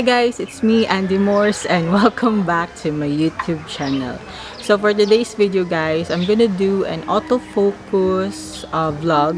Hi guys, it's me Andy Morse and welcome back to my YouTube channel. So for today's video guys, I'm gonna do an autofocus vlog.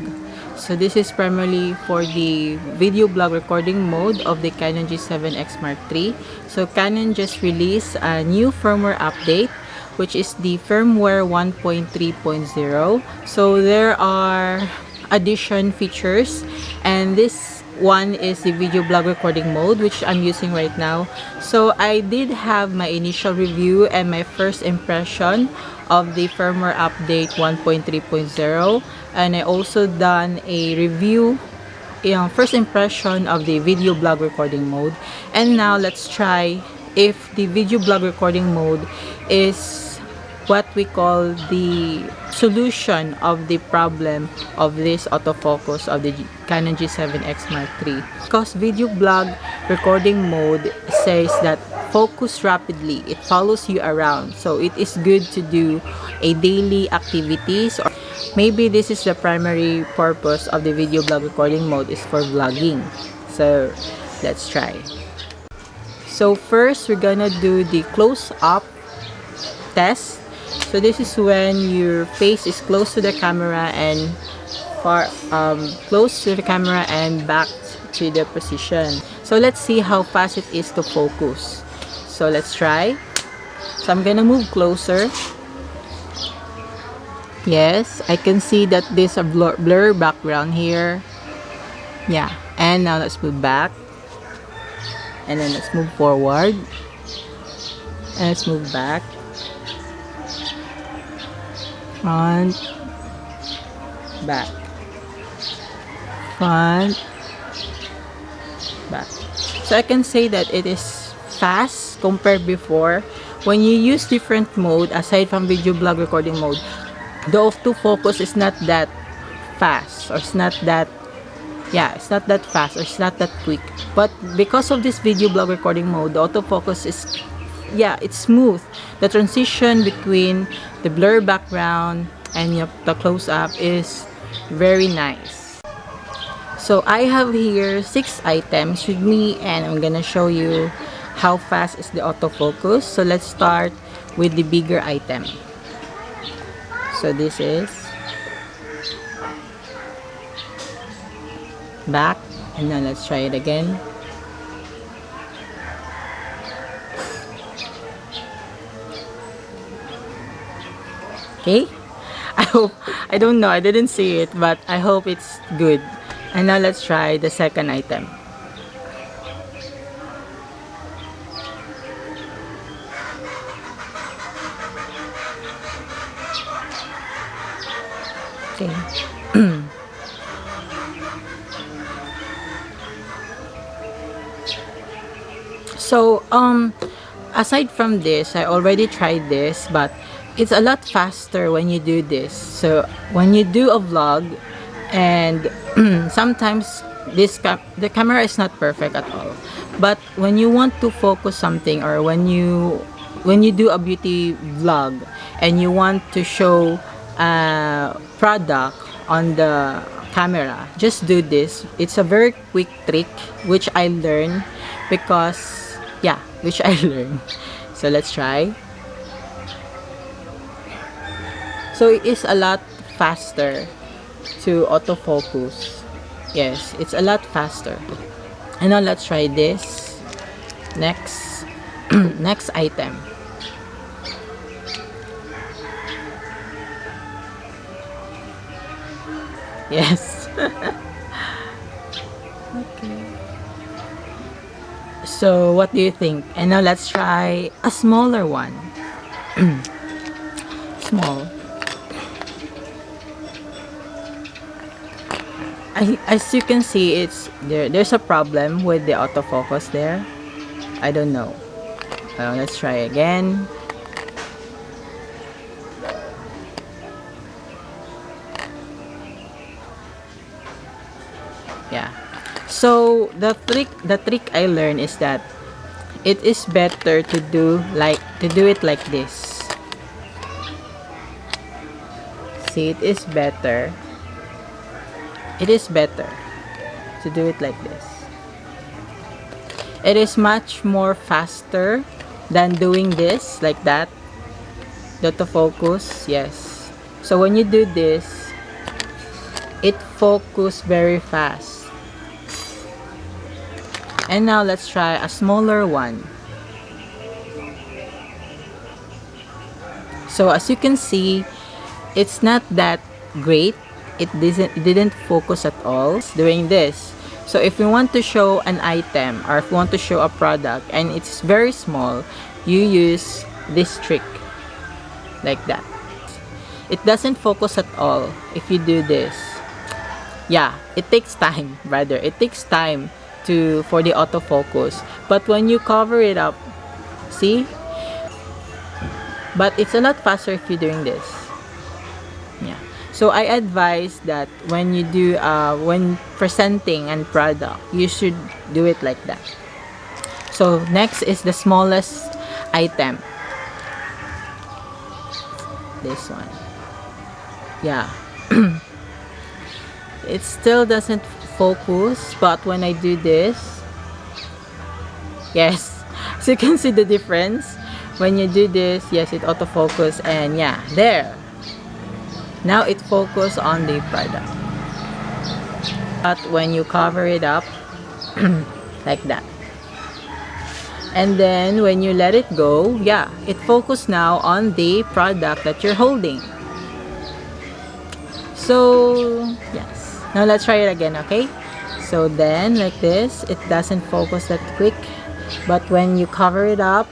So this is primarily for the video blog recording mode of the Canon G7X Mark III. So Canon just released a new firmware update, which is the firmware 1.3.0. So there are addition features, and this one is the video blog recording mode, which I'm using right now. So I did have my initial review and my first impression of the firmware update 1.3.0, and I also done a review, first impression of the video blog recording mode. And now let's try if the video blog recording mode is what we call the solution of the problem of this autofocus of the Canon G7X Mark III. Because video blog recording mode says that focus rapidly, it follows you around, so it is good to do a daily activities, or maybe this is the primary purpose of the video blog recording mode is for vlogging. So let's try. So first we're gonna do the close-up test. So this is when your face is close to the camera and close to the camera and back to the position. So let's see how fast it is to focus. So let's try. So I'm gonna move closer. Yes, I can see that there's a blur background here. Yeah, and now let's move back. And then let's move forward. And let's move back. Front, back, front, back. So I can say that it is fast compared before. When you use different mode aside from video blog recording mode, the autofocus is not that fast, or it's not that fast, or it's not that quick. But because of this video blog recording mode, the autofocus is, it's smooth. The transition between the blur background and the close-up is very nice. So I have here 6 items with me, and I'm gonna show you how fast is the autofocus. So let's start with the bigger item. So this is back, and then let's try it again. Okay, I don't know, I didn't see it, but I hope it's good. And now let's try the second item. Okay. So aside from this, I already tried this, but it's a lot faster when you do this. So when you do a vlog, and sometimes the camera is not perfect at all, but when you want to focus something, or when you do a beauty vlog and you want to show a product on the camera, just do this. It's a very quick trick which I learned so let's try. So it is a lot faster to autofocus. Yes, it's a lot faster. And now let's try this next next item. Yes. Okay. So what do you think? And now let's try a smaller one. Small. As you can see, it's there's a problem with the autofocus there. I don't know. Let's try again. Yeah. So the trick I learned is that it is better to do it like this. See, it is better to do it like this. It is much more faster than doing this like that. The autofocus, yes. So when you do this, it focuses very fast. And now let's try a smaller one. So as you can see, it's not that great. It didn't focus at all doing this. So if you want to show an item or if you want to show a product and it's very small, you use this trick like that. It doesn't focus at all if you do this. Yeah, it takes time, rather. It takes time for the autofocus. But when you cover it up, see? But it's a lot faster if you're doing this. Yeah. So I advise that when you do when presenting a product, you should do it like that. So next is the smallest item. This one. Yeah. It still doesn't focus, but when I do this, yes. So you can see the difference. When you do this, yes, it autofocus, and yeah, there. Now it focus on the product. But when you cover it up, like that. And then when you let it go, yeah, it focus now on the product that you're holding. So, yes. Now let's try it again, okay? So then, like this, it doesn't focus that quick. But when you cover it up,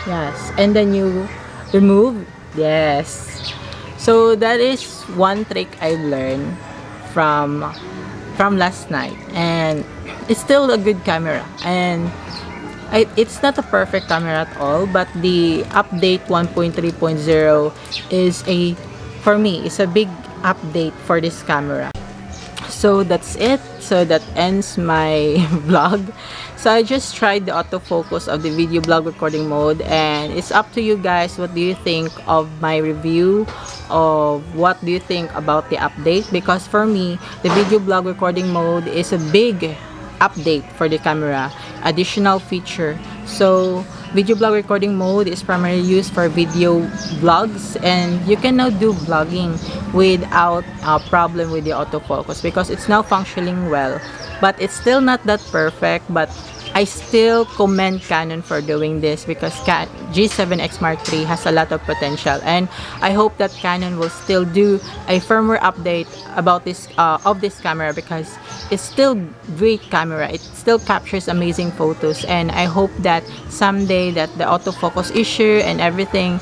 yes, and then you remove, yes. So that is one trick I learned from last night, and it's still a good camera, and it's not a perfect camera at all, but the update 1.3.0 is for me, it's a big update for this camera. So that's it. So that ends my vlog. So I just tried the autofocus of the video blog recording mode, and it's up to you guys. What do you think of my review? Of what do you think about the update? Because for me, the video blog recording mode is a big update for the camera, additional feature. So video blog recording mode is primarily used for video vlogs, and you can now do vlogging without a problem with the autofocus because it's now functioning well. But it's still not that perfect, but I still commend Canon for doing this because G7X Mark III has a lot of potential, and I hope that Canon will still do a firmware update about this of this camera because it's still great camera. It still captures amazing photos, and I hope that someday that the autofocus issue and everything,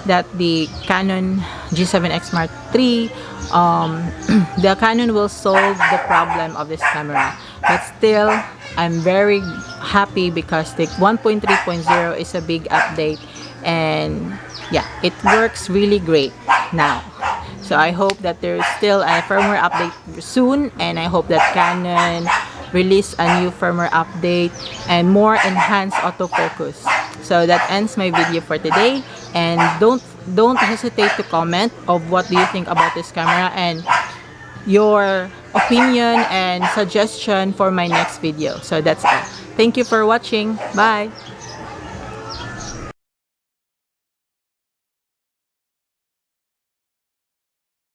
that the Canon G7X Mark III, the Canon will solve the problem of this camera. But still, I'm very happy because the 1.3.0 is a big update, and yeah, it works really great now. So I hope that there's still a firmware update soon, and I hope that Canon release a new firmware update and more enhanced autofocus. So that ends my video for today, and don't hesitate to comment of what do you think about this camera and your opinion and suggestion for my next video. So that's all. Thank you for watching. Bye.